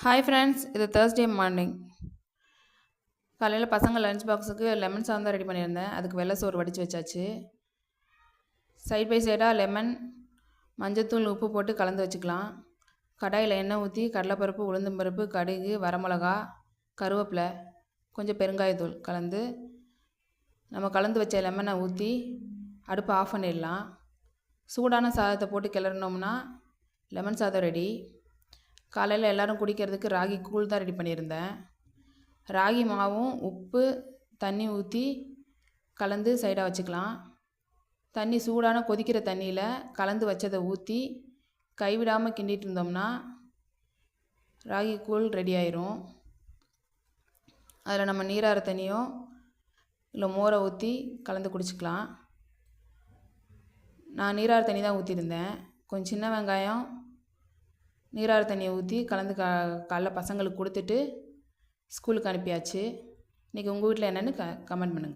Hi friends, இது Thursday morning. காலையில் பசங்க லஞ்ச் பாக்ஸுக்கு லெமன் சாதம் தான் ரெடி பண்ணியிருந்தேன். அதுக்கு வெள்ளை சோறு வடித்து வச்சாச்சு. சைட் பை சைடாக லெமன், மஞ்சத்தூள், உப்பு போட்டு கலந்து வச்சுக்கலாம். கடாயில் எண்ணெய் ஊற்றி கடலைப்பருப்பு, உளுந்தம்பருப்பு, கடுகு, வரமிளகா, கருவேப்பிலை, கொஞ்சம் பெருங்காயத்தூள் கலந்து நம்ம கலந்து வச்ச லெமனை ஊற்றி அடுப்பை ஆஃப் பண்ணிடலாம். சூடான சாதத்தை போட்டு கிளறினோம்னா லெமன் சாதம் ரெடி. காலையில் எல்லோரும் குடிக்கிறதுக்கு ராகி கூழ் தான் ரெடி பண்ணியிருந்தேன். ராகி மாவும் உப்பு தண்ணி ஊற்றி கலந்து சைடாக வச்சுக்கலாம். தண்ணி சூடான கொதிக்கிற தண்ணியில் கலந்து வச்சதை ஊற்றி கைவிடாமல் கிண்டிகிட்டு இருந்தோம்னா ராகி கூழ் ரெடி ஆயிரும். அதில் நம்ம நீராற தண்ணியோ இல்லை மோரை ஊற்றி கலந்து குடிச்சிக்கலாம். நான் நீராற தண்ணி தான் ஊற்றிருந்தேன். கொஞ்சம் சின்ன வெங்காயம், நீராறு தண்ணியை ஊற்றி கலந்து காலைல பசங்களுக்கு கொடுத்துட்டு ஸ்கூலுக்கு அனுப்பியாச்சு. இன்றைக்கி உங்கள் வீட்டில் என்னென்னு கமெண்ட் பண்ணுங்கள்.